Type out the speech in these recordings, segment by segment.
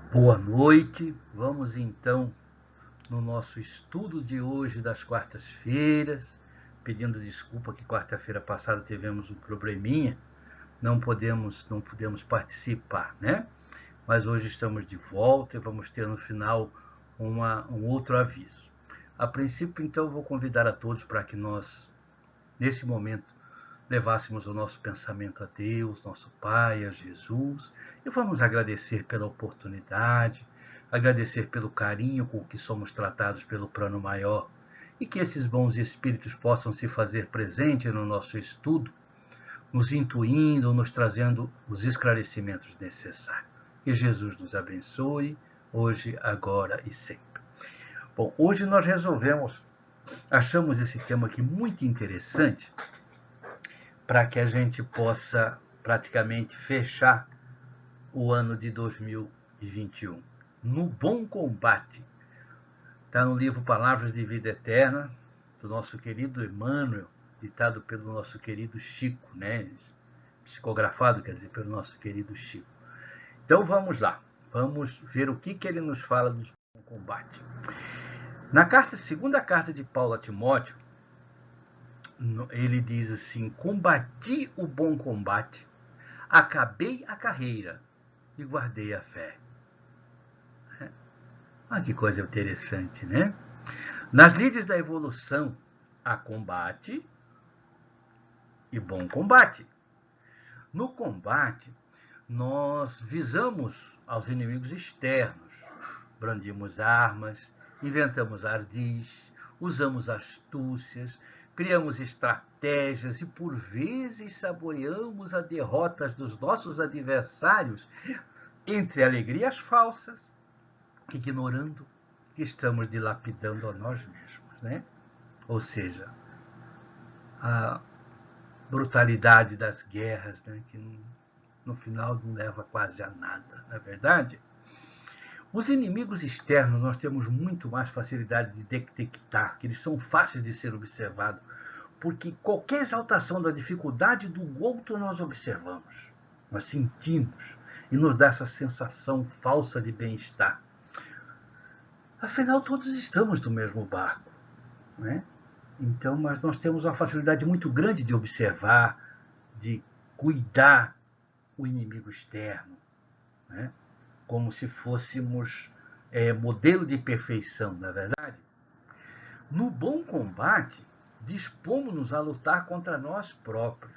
Boa noite, vamos então no nosso estudo de hoje das quartas-feiras, pedindo desculpa que quarta-feira passada tivemos um probleminha, não pudemos participar, né? Mas hoje estamos de volta e vamos ter no final um outro aviso. A princípio, então, vou convidar a todos para que nós, nesse momento, levássemos o nosso pensamento a Deus, nosso Pai, a Jesus, e vamos agradecer pela oportunidade, agradecer pelo carinho com que somos tratados pelo plano maior, e que esses bons espíritos possam se fazer presente no nosso estudo, nos intuindo, nos trazendo os esclarecimentos necessários. Que Jesus nos abençoe, hoje, agora e sempre. Bom, hoje nós achamos esse tema aqui muito interessante, para que a gente possa praticamente fechar o ano de 2021. No bom combate. Está no livro Palavras de Vida Eterna, do nosso querido Emmanuel, ditado pelo nosso querido Chico, né? Psicografado, quer dizer, pelo nosso querido Chico. Então vamos lá, vamos ver o que ele nos fala do bom combate. Na segunda carta de Paulo a Timóteo, ele diz assim: combati o bom combate, acabei a carreira e guardei a fé. Ah, que coisa interessante, né? Nas lides da evolução, há combate e bom combate. No combate, nós visamos aos inimigos externos, brandimos armas, inventamos ardis, usamos astúcias, criamos estratégias e, por vezes, saboreamos a derrota dos nossos adversários entre alegrias falsas, ignorando que estamos dilapidando a nós mesmos, né? Ou seja, a brutalidade das guerras, né? Que no final não leva quase a nada, não é verdade? Os inimigos externos nós temos muito mais facilidade de detectar, que eles são fáceis de ser observados, porque qualquer exaltação da dificuldade do outro nós observamos, nós sentimos e nos dá essa sensação falsa de bem-estar. Afinal, todos estamos no mesmo barco, né? Então, mas nós temos uma facilidade muito grande de observar, de cuidar o inimigo externo, né? Como se fôssemos modelo de perfeição, não é verdade? No bom combate, dispomos-nos a lutar contra nós próprios,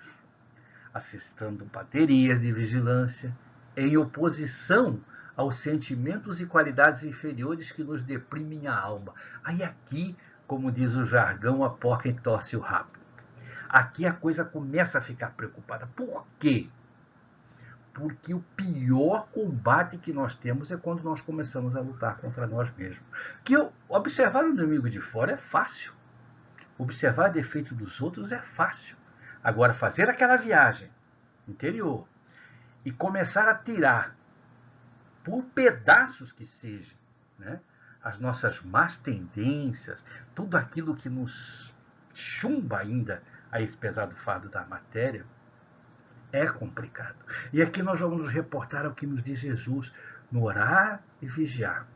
assestando baterias de vigilância, em oposição aos sentimentos e qualidades inferiores que nos deprimem a alma. Aí aqui, como diz o jargão, a porca entorce o rabo. Aqui a coisa começa a ficar preocupada. Por quê? Porque o pior combate que nós temos é quando nós começamos a lutar contra nós mesmos. Que observar o inimigo de fora é fácil. Observar defeito dos outros é fácil. Agora, fazer aquela viagem interior e começar a tirar, por pedaços que seja, né, as nossas más tendências, tudo aquilo que nos chumba ainda a esse pesado fardo da matéria, é complicado. E aqui nós vamos nos reportar ao que nos diz Jesus, no orar e vigiar.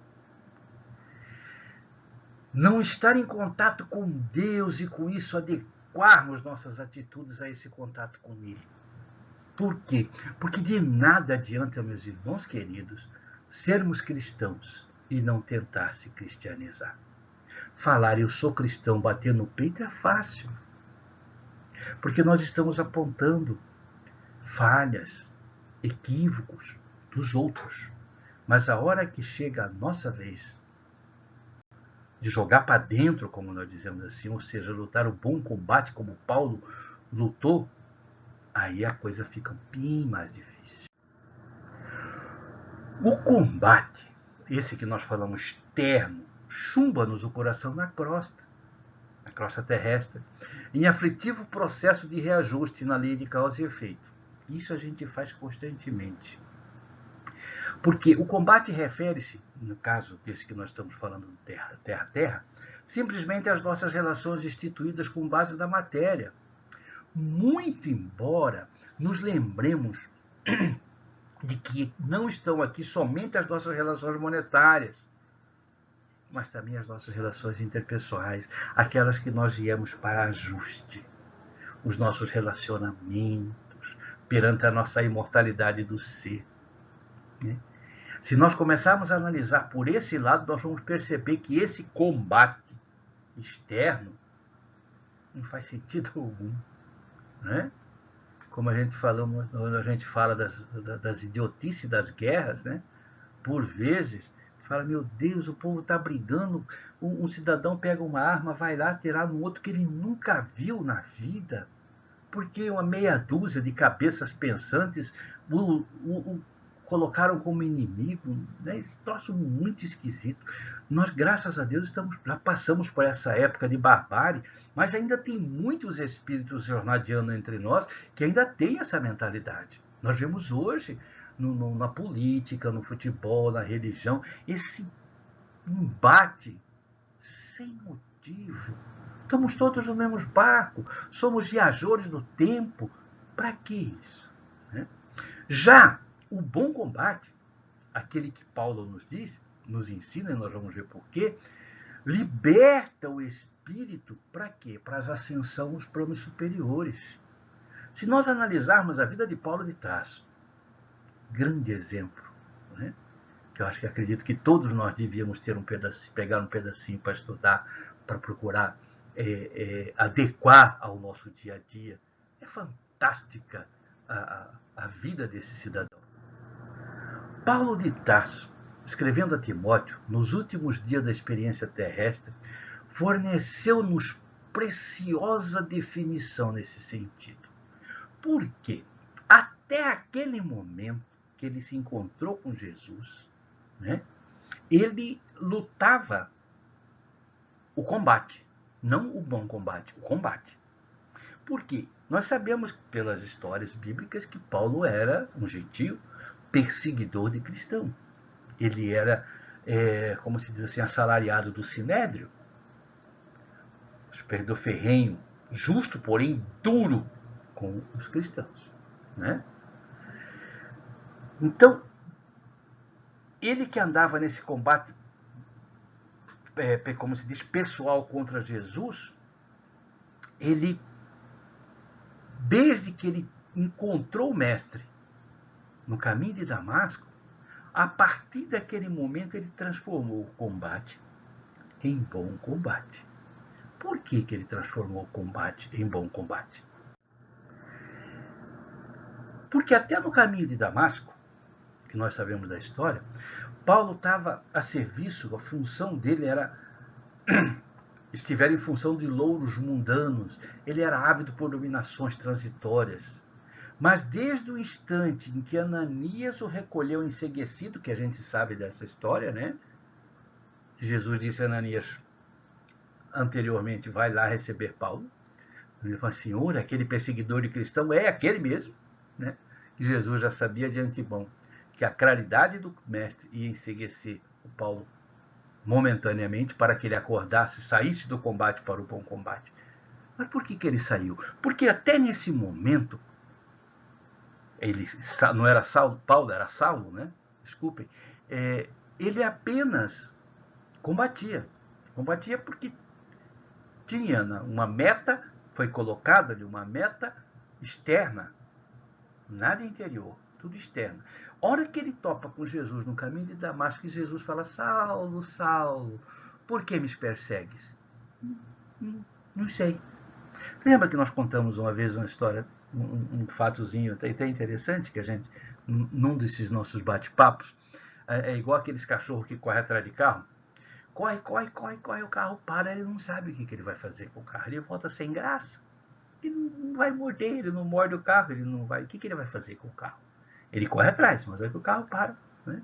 Não estar em contato com Deus e com isso adequarmos nossas atitudes a esse contato com Ele. Por quê? Porque de nada adianta, meus irmãos queridos, sermos cristãos e não tentar se cristianizar. Falar eu sou cristão, bater no peito é fácil. Porque nós estamos apontando falhas, equívocos dos outros. Mas a hora que chega a nossa vez de jogar para dentro, como nós dizemos assim, ou seja, lutar o bom combate como Paulo lutou, aí a coisa fica um pouquinho mais difícil. O combate, esse que nós falamos externo, chumba-nos o coração na crosta terrestre, em aflitivo processo de reajuste na lei de causa e efeito. Isso a gente faz constantemente. Porque o combate refere-se, no caso desse que nós estamos falando do terra-terra, simplesmente às nossas relações instituídas com base da matéria. Muito embora nos lembremos de que não estão aqui somente as nossas relações monetárias, mas também as nossas relações interpessoais, aquelas que nós viemos para ajuste, os nossos relacionamentos, perante a nossa imortalidade do ser. Né? Se nós começarmos a analisar por esse lado, nós vamos perceber que esse combate externo não faz sentido algum. Né? Como a gente fala das idiotices das guerras, né? Por vezes, fala, meu Deus, o povo está brigando, um cidadão pega uma arma, vai lá atirar no outro que ele nunca viu na vida, porque uma meia dúzia de cabeças pensantes o colocaram como inimigo, né? Esse troço muito esquisito. Nós, graças a Deus, já passamos por essa época de barbárie, mas ainda tem muitos espíritos jornadianos entre nós que ainda têm essa mentalidade. Nós vemos hoje, na política, no futebol, na religião, esse embate sem motivo. Estamos todos no mesmo barco, somos viajores do tempo. Para que isso? Né? Já o bom combate, aquele que Paulo nos diz, nos ensina, e nós vamos ver porquê, liberta o espírito para quê? Para as ascensões nos planos superiores. Se nós analisarmos a vida de Paulo de Tarso, grande exemplo, né? Que eu acho que acredito que todos nós devíamos ter pegar um pedacinho para estudar, para procurar adequar ao nosso dia a dia. É fantástica a vida desse cidadão. Paulo de Tarso, escrevendo a Timóteo, nos últimos dias da experiência terrestre, forneceu-nos preciosa definição nesse sentido. Por quê? Até aquele momento que ele se encontrou com Jesus, né, ele lutava o combate, não o bom combate, o combate. Por quê? Nós sabemos pelas histórias bíblicas que Paulo era um gentio, perseguidor de cristão. Ele era, como se diz assim, assalariado do Sinédrio, perseguidor ferrenho, justo, porém duro com os cristãos. Né? Então, ele que andava nesse combate, como se diz, pessoal contra Jesus, ele, desde que ele encontrou o mestre no caminho de Damasco, a partir daquele momento ele transformou o combate em bom combate. Por que ele transformou o combate em bom combate? Porque até no caminho de Damasco, que nós sabemos da história, Paulo estava a serviço, a função dele era estiver em função de louros mundanos, ele era ávido por dominações transitórias. Mas desde o instante em que Ananias o recolheu enseguecido, que a gente sabe dessa história, né? Que Jesus disse a Ananias anteriormente, vai lá receber Paulo. Ele falou, Senhor, aquele perseguidor de cristão é aquele mesmo, né? Que Jesus já sabia de antemão que a claridade do mestre ia enseguecer o Paulo momentaneamente para que ele acordasse, saísse do combate para o bom combate. Mas por que ele saiu? Porque até nesse momento, ele não era Saulo, Paulo era Saulo, né? Desculpem. Ele apenas combatia. Combatia porque tinha uma meta, foi colocada ali uma meta externa, nada interior, tudo externo. A hora que ele topa com Jesus no caminho de Damasco, Jesus fala, Saulo, Saulo, por que me persegues? Não sei. Lembra que nós contamos uma vez uma história, um fatozinho até interessante, que a gente, num desses nossos bate-papos, é igual aqueles cachorros que correm atrás de carro. Corre, o carro para, ele não sabe o que ele vai fazer com o carro. Ele volta sem graça. Ele não vai morder, ele não morde o carro, ele não vai. O que ele vai fazer com o carro? Ele corre atrás, mas aí o carro para. Né?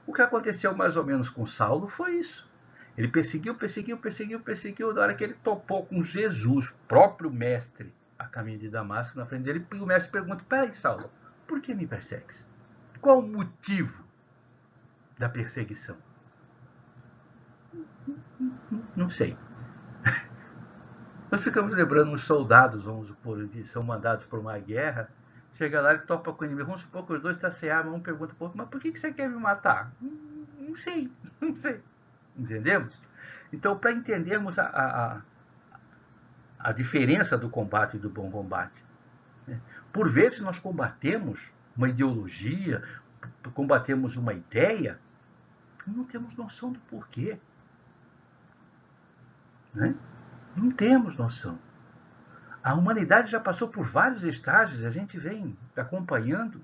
O que aconteceu mais ou menos com Saulo foi isso. Ele perseguiu, da hora que ele topou com Jesus, próprio mestre, a caminho de Damasco, na frente dele, e o mestre pergunta, peraí, Saulo, por que me persegues? Qual o motivo da perseguição? Não sei. Nós ficamos lembrando os soldados, vamos supor, que são mandados por uma guerra, chega lá e topa com o inimigo. Vamos supor que os dois estão sem arma, um pergunta pro outro, mas por que você quer me matar? Não sei, não sei. Entendemos? Então, para entendermos a diferença do combate e do bom combate, né? Por vezes nós combatemos uma ideologia, combatemos uma ideia, e não temos noção do porquê. Né? Não temos noção. A humanidade já passou por vários estágios, a gente vem acompanhando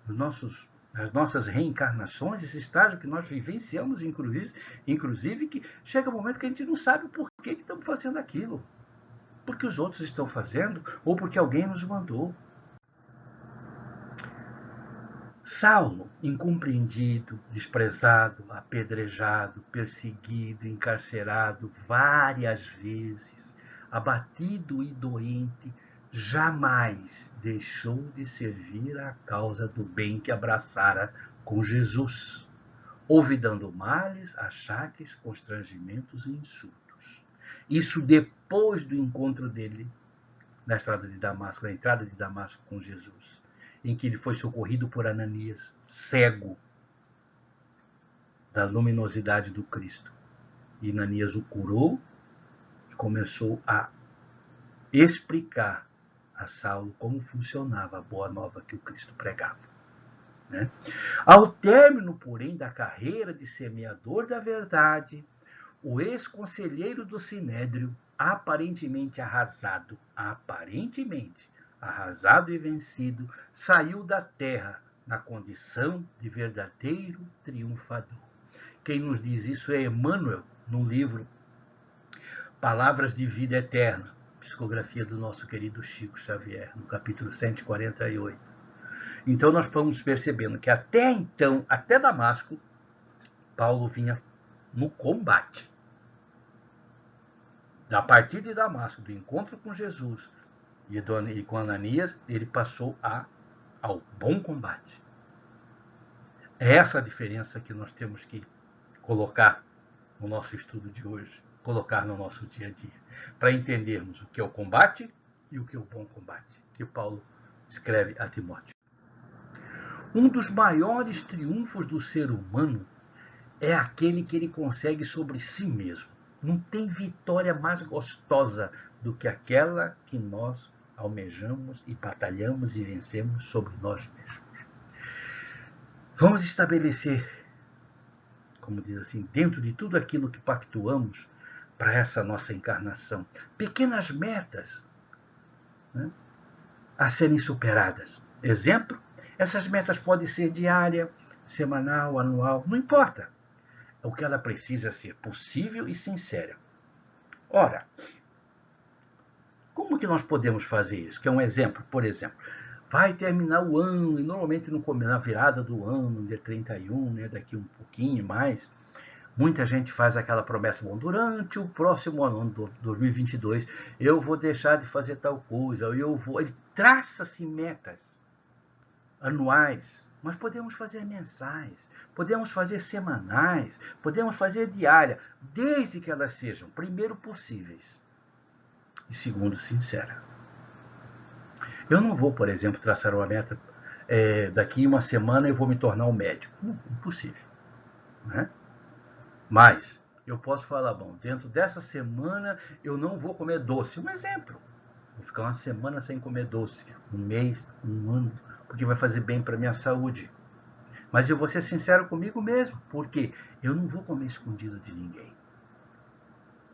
as nossas reencarnações, esse estágio que nós vivenciamos, inclusive que chega um momento que a gente não sabe o porquê que estamos fazendo aquilo. Porque os outros estão fazendo ou porque alguém nos mandou. Saulo, incompreendido, desprezado, apedrejado, perseguido, encarcerado várias vezes, abatido e doente, jamais deixou de servir à causa do bem que abraçara com Jesus, olvidando males, achaques, constrangimentos e insultos. Isso depois do encontro dele na entrada de Damasco com Jesus, em que ele foi socorrido por Ananias, cego da luminosidade do Cristo. E Ananias o curou e começou a explicar a Saulo como funcionava a boa nova que o Cristo pregava. Né? Ao término, porém, da carreira de semeador da verdade, o ex-conselheiro do Sinédrio, aparentemente arrasado e vencido, saiu da terra na condição de verdadeiro triunfador. Quem nos diz isso é Emmanuel, no livro Palavras de Vida Eterna, psicografia do nosso querido Chico Xavier, no capítulo 148. Então nós vamos percebendo que até então, até Damasco, Paulo vinha no combate. A partir de Damasco, do encontro com Jesus e com Ananias, ele passou ao bom combate. É essa a diferença que nós temos que colocar no nosso estudo de hoje, colocar no nosso dia a dia, para entendermos o que é o combate e o que é o bom combate, que Paulo escreve a Timóteo. Um dos maiores triunfos do ser humano é aquele que ele consegue sobre si mesmo. Não tem vitória mais gostosa do que aquela que nós almejamos e batalhamos e vencemos sobre nós mesmos. Vamos estabelecer, como diz assim, dentro de tudo aquilo que pactuamos para essa nossa encarnação, pequenas metas, né, a serem superadas. Exemplo, essas metas podem ser diária, semanal, anual, não importa. O que ela precisa ser possível e sincera. Ora, como que nós podemos fazer isso? Que é um exemplo, por exemplo, vai terminar o ano, e normalmente na virada do ano, dia 31, né, daqui um pouquinho mais, muita gente faz aquela promessa, bom, durante o próximo ano, 2022, eu vou deixar de fazer tal coisa, ele traça-se metas anuais, mas podemos fazer mensais, podemos fazer semanais, podemos fazer diária, desde que elas sejam, primeiro, possíveis e, segundo, sinceras. Eu não vou, por exemplo, traçar uma meta, daqui uma semana eu vou me tornar um médico. Impossível. Né? Mas eu posso falar, bom, dentro dessa semana eu não vou comer doce. Um exemplo. Vou ficar uma semana sem comer doce, um mês, um ano, porque vai fazer bem para a minha saúde. Mas eu vou ser sincero comigo mesmo, porque eu não vou comer escondido de ninguém.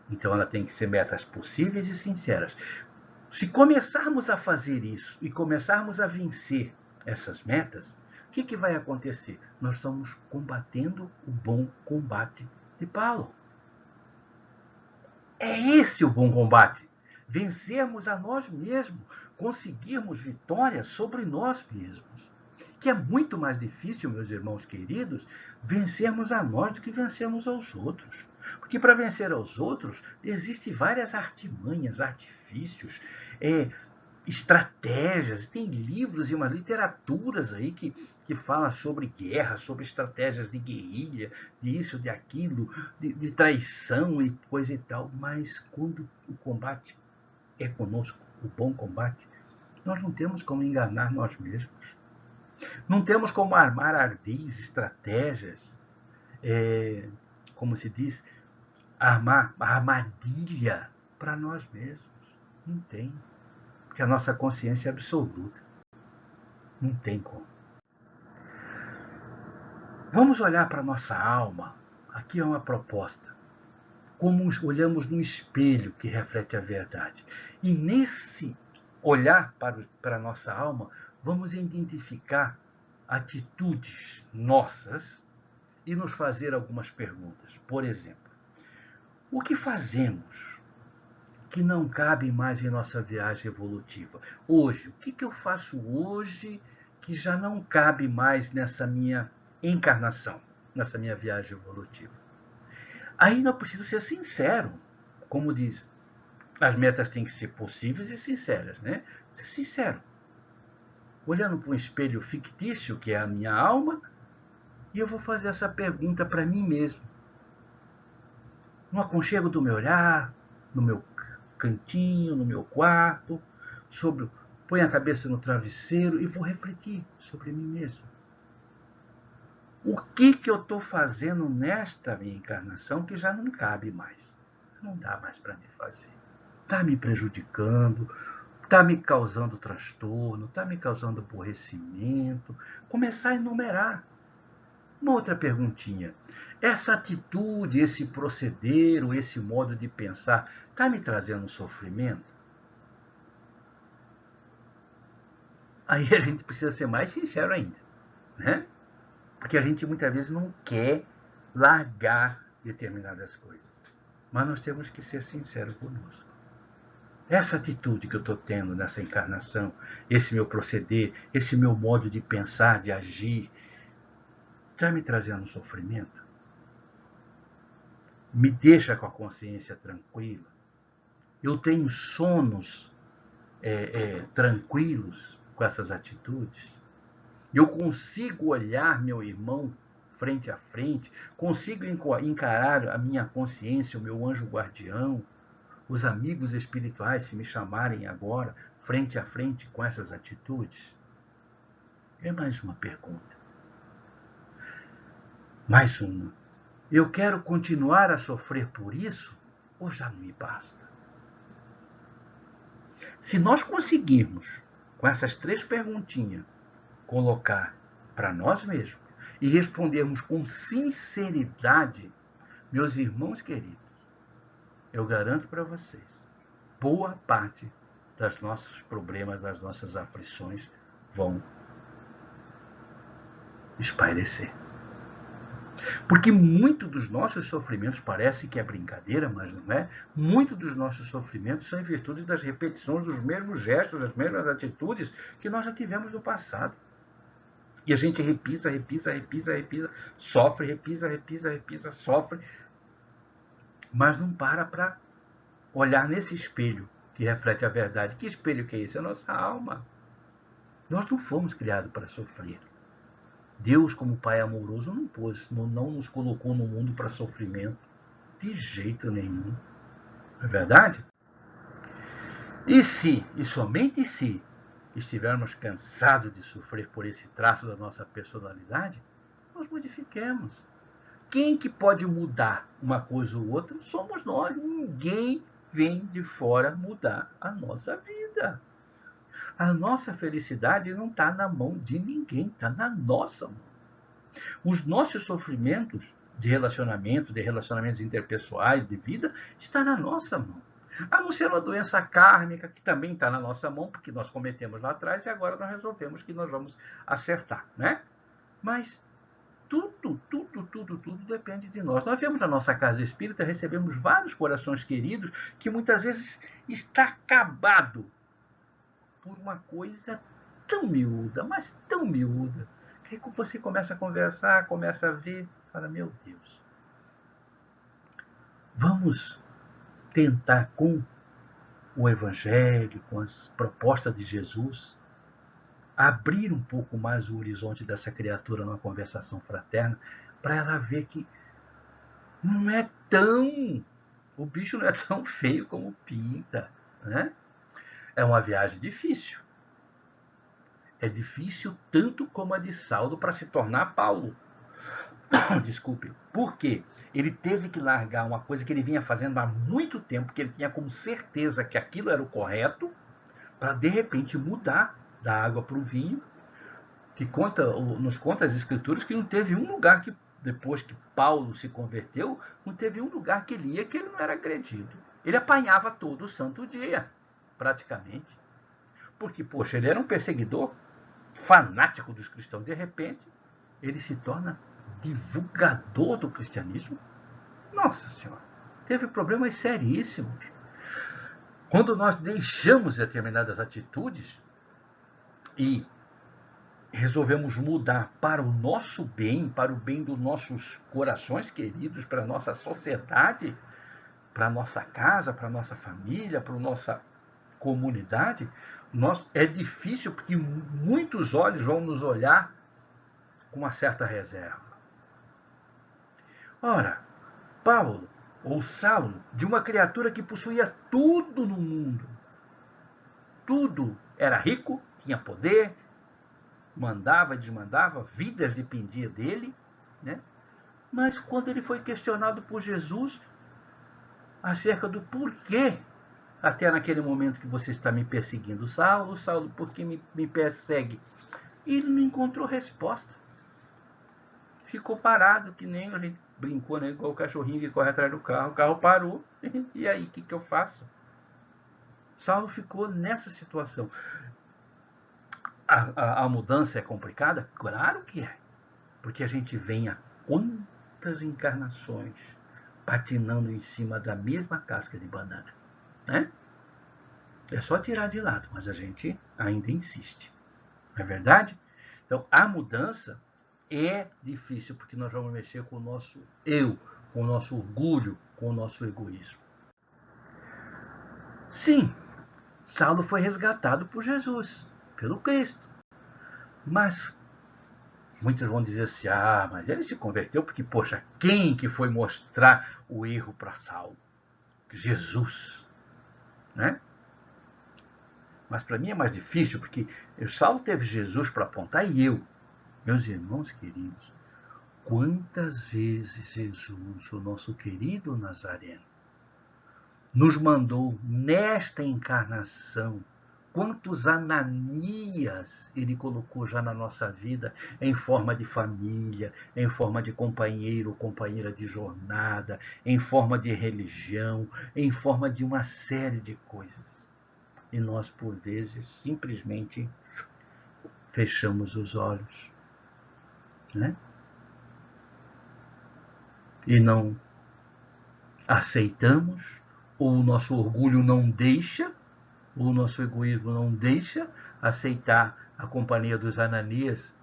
Então ela tem que ser metas possíveis e sinceras. Se começarmos a fazer isso e começarmos a vencer essas metas, o que vai acontecer? Nós estamos combatendo o bom combate de Paulo. É esse o bom combate. Vencermos a nós mesmos, conseguirmos vitória sobre nós mesmos. Que é muito mais difícil, meus irmãos queridos, vencermos a nós do que vencermos aos outros. Porque para vencer aos outros, existem várias artimanhas, artifícios, estratégias. Tem livros e umas literaturas aí que falam sobre guerra, sobre estratégias de guerrilha, disso, de aquilo, de traição e coisa e tal. Mas quando o combate é conosco, o bom combate, Nós não temos como enganar nós mesmos. Não temos como armar ardis, estratégias, como se diz, armar armadilha para nós mesmos. Não tem. Porque a nossa consciência é absoluta. Não tem como. Vamos olhar para a nossa alma. Aqui é uma proposta. Como olhamos no espelho que reflete a verdade. E nesse olhar para a nossa alma, vamos identificar atitudes nossas e nos fazer algumas perguntas. Por exemplo, o que fazemos que não cabe mais em nossa viagem evolutiva? Hoje, o que eu faço hoje que já não cabe mais nessa minha encarnação, nessa minha viagem evolutiva? Aí eu preciso ser sincero. Como diz, as metas têm que ser possíveis e sinceras, né? Ser sincero. Olhando para um espelho fictício, que é a minha alma, e eu vou fazer essa pergunta para mim mesmo. No aconchego do meu olhar, no meu cantinho, no meu quarto, põe a cabeça no travesseiro e vou refletir sobre mim mesmo. O que eu estou fazendo nesta minha encarnação que já não cabe mais? Não dá mais para me fazer. Está me prejudicando, está me causando transtorno, está me causando aborrecimento. Começar a enumerar. Uma outra perguntinha. Essa atitude, esse proceder, ou esse modo de pensar, está me trazendo sofrimento? Aí a gente precisa ser mais sincero ainda, né? Porque a gente muitas vezes não quer largar determinadas coisas. Mas nós temos que ser sinceros conosco. Essa atitude que eu estou tendo nessa encarnação, esse meu proceder, esse meu modo de pensar, de agir, está me trazendo sofrimento? Me deixa com a consciência tranquila? Eu tenho sonos tranquilos com essas atitudes? Eu consigo olhar meu irmão frente a frente? Consigo encarar a minha consciência, o meu anjo guardião, os amigos espirituais, se me chamarem agora, frente a frente com essas atitudes? É mais uma pergunta. Mais uma. Eu quero continuar a sofrer por isso ou já não me basta? Se nós conseguirmos, com essas 3 perguntinhas, colocar para nós mesmos e respondermos com sinceridade, meus irmãos queridos, eu garanto para vocês, boa parte dos nossos problemas, das nossas aflições vão espairecer. Porque muito dos nossos sofrimentos, parece que é brincadeira, mas não é. Muito dos nossos sofrimentos são em virtude das repetições dos mesmos gestos, das mesmas atitudes que nós já tivemos no passado. E a gente repisa, sofre, repisa, sofre, mas não para olhar nesse espelho que reflete a verdade. Que espelho que é esse? É a nossa alma. Nós não fomos criados para sofrer. Deus, como Pai amoroso, não nos colocou no mundo para sofrimento. De jeito nenhum. Não é verdade? E se, e somente se, estivermos cansados de sofrer por esse traço da nossa personalidade, nós modifiquemos. Quem que pode mudar uma coisa ou outra? Somos nós. Ninguém vem de fora mudar a nossa vida. A nossa felicidade não está na mão de ninguém, está na nossa mão. Os nossos sofrimentos de relacionamentos interpessoais, de vida, está na nossa mão. A não ser uma doença kármica, que também está na nossa mão, porque nós cometemos lá atrás e agora nós resolvemos que nós vamos acertar, né? Mas tudo depende de nós. Nós viemos à nossa casa espírita, recebemos vários corações queridos que muitas vezes está acabado por uma coisa tão miúda, mas tão miúda, que aí você começa a conversar, começa a ver, fala, meu Deus, vamos tentar com o Evangelho, com as propostas de Jesus, abrir um pouco mais o horizonte dessa criatura numa conversação fraterna, para ela ver que não é tão... o bicho não é tão feio como pinta, né? É uma viagem difícil. é difícil tanto como a de Saulo para se tornar Paulo. Desculpe. Por quê? Ele teve que largar uma coisa que ele vinha fazendo há muito tempo, que ele tinha como certeza que aquilo era o correto, para de repente mudar da água para o vinho, que nos conta as escrituras que não teve um lugar que, depois que Paulo se converteu, não teve um lugar que ele ia que ele não era agredido. Ele apanhava todo o santo dia, praticamente. Porque, poxa, ele era um perseguidor fanático dos cristãos. De repente, ele se torna divulgador do cristianismo. Nossa Senhora, teve problemas seríssimos. Quando nós deixamos determinadas atitudes e resolvemos mudar para o nosso bem, para o bem dos nossos corações queridos, para a nossa sociedade, para a nossa casa, para a nossa família, para a nossa comunidade, é difícil porque muitos olhos vão nos olhar com uma certa reserva. Ora, Paulo, ou Saulo, de uma criatura que possuía tudo no mundo. Tudo. Era rico, tinha poder, mandava e desmandava, vidas dependiam dele, né? Mas quando ele foi questionado por Jesus acerca do porquê, até naquele momento que você está me perseguindo, Saulo, Saulo, por que me persegue? Ele não encontrou resposta. Ficou parado, que nem a gente brincou, né? Igual o cachorrinho que corre atrás do carro. O carro parou. E aí, o que eu faço? Saulo ficou nessa situação. A mudança é complicada? Claro que é. Porque a gente vem a quantas encarnações patinando em cima da mesma casca de banana, né? É só tirar de lado, mas a gente ainda insiste. Não é verdade? Então, a mudança é difícil, porque nós vamos mexer com o nosso eu, com o nosso orgulho, com o nosso egoísmo. Sim, Saulo foi resgatado por Jesus, pelo Cristo. Mas muitos vão dizer assim, mas ele se converteu porque, poxa, quem que foi mostrar o erro para Saulo? Jesus, né? Mas para mim é mais difícil, porque Saulo teve Jesus para apontar e eu. Meus irmãos queridos, quantas vezes Jesus, o nosso querido Nazareno, nos mandou nesta encarnação, quantos Ananias ele colocou já na nossa vida, em forma de família, em forma de companheiro ou companheira de jornada, em forma de religião, em forma de uma série de coisas. E nós, por vezes, simplesmente fechamos os olhos, né? E não aceitamos, ou o nosso orgulho não deixa, ou o nosso egoísmo não deixa aceitar a companhia dos Ananias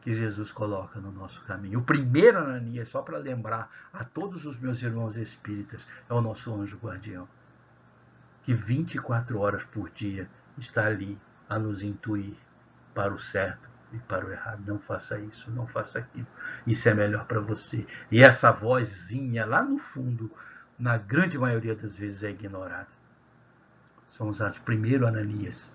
que Jesus coloca no nosso caminho. O primeiro Ananias, só para lembrar a todos os meus irmãos espíritas, é o nosso anjo guardião, que 24 horas por dia está ali a nos intuir para o certo e para o errado. Não faça isso, não faça aquilo. Isso é melhor para você. E essa vozinha lá no fundo, na grande maioria das vezes, é ignorada. São os primeiros Ananias.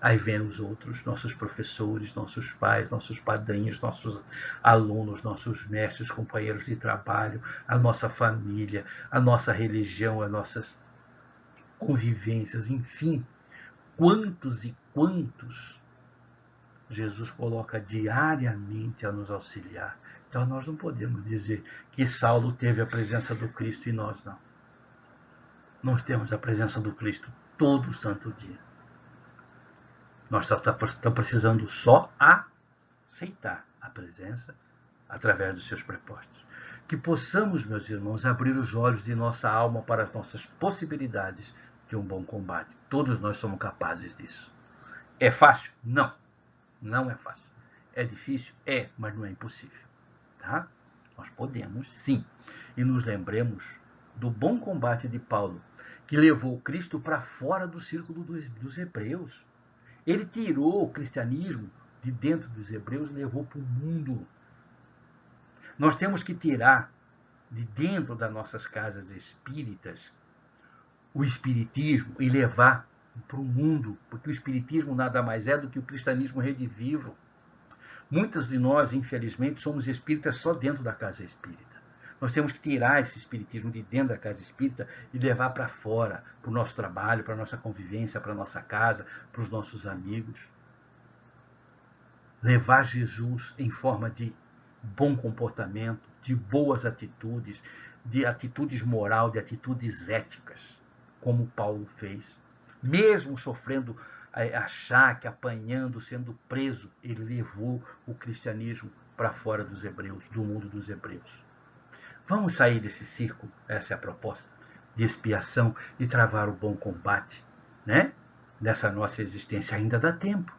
Aí vem os outros, nossos professores, nossos pais, nossos padrinhos, nossos alunos, nossos mestres, companheiros de trabalho, a nossa família, a nossa religião, as nossas convivências, enfim. Quantos e quantos Jesus coloca diariamente a nos auxiliar. Então nós não podemos dizer que Saulo teve a presença do Cristo e nós não. Nós temos a presença do Cristo todo santo dia. Nós estamos precisando só aceitar a presença através dos seus propósitos. Que possamos, meus irmãos, abrir os olhos de nossa alma para as nossas possibilidades de um bom combate. Todos nós somos capazes disso. É fácil? Não. Não é fácil. É difícil? É, mas não é impossível. Tá? Nós podemos, sim. E nos lembremos do bom combate de Paulo, que levou Cristo para fora do círculo dos hebreus. Ele tirou o cristianismo de dentro dos hebreus e levou para o mundo. Nós temos que tirar de dentro das nossas casas espíritas o espiritismo e levar para o mundo, porque o espiritismo nada mais é do que o cristianismo redivivo. Muitos de nós, infelizmente, somos espíritas só dentro da casa espírita. Nós temos que tirar esse espiritismo de dentro da casa espírita e levar para fora, para o nosso trabalho, para a nossa convivência, para a nossa casa, para os nossos amigos. Levar Jesus em forma de bom comportamento, de boas atitudes, de atitudes moral, de atitudes éticas, como Paulo fez. Mesmo sofrendo achaque, apanhando, sendo preso, ele levou o cristianismo para fora dos hebreus, do mundo dos hebreus. Vamos sair desse círculo, essa é a proposta, de expiação e travar o bom combate, né? Nessa nossa existência ainda dá tempo.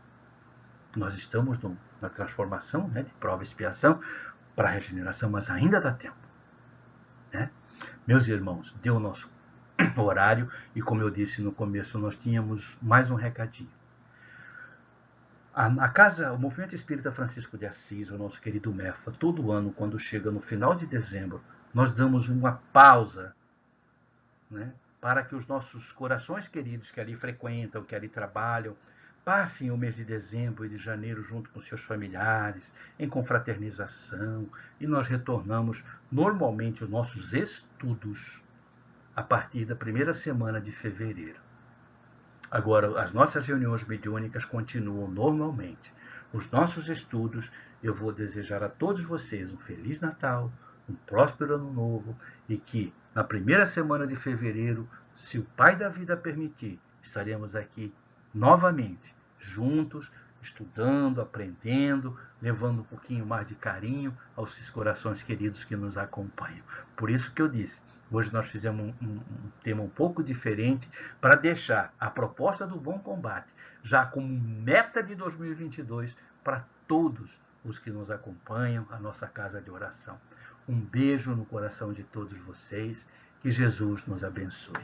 Nós estamos na transformação, né, de prova e expiação para a regeneração, mas ainda dá tempo, né? Meus irmãos, deu o nosso horário e, como eu disse no começo, nós tínhamos mais um recadinho. O Movimento Espírita Francisco de Assis, o nosso querido MEFA, todo ano, quando chega no final de dezembro, nós damos uma pausa, né, para que os nossos corações queridos que ali frequentam, que ali trabalham, passem o mês de dezembro e de janeiro junto com seus familiares, em confraternização, e nós retornamos normalmente os nossos estudos a partir da primeira semana de fevereiro. Agora, as nossas reuniões mediúnicas continuam normalmente. Os nossos estudos, eu vou desejar a todos vocês um Feliz Natal, um próspero Ano Novo e que, na primeira semana de fevereiro, se o Pai da Vida permitir, estaremos aqui novamente, juntos, estudando, aprendendo, levando um pouquinho mais de carinho aos seus corações queridos que nos acompanham. Por isso que eu disse, hoje nós fizemos um tema um pouco diferente para deixar a proposta do bom combate já como meta de 2022 para todos os que nos acompanham, a nossa casa de oração. Um beijo no coração de todos vocês, que Jesus nos abençoe.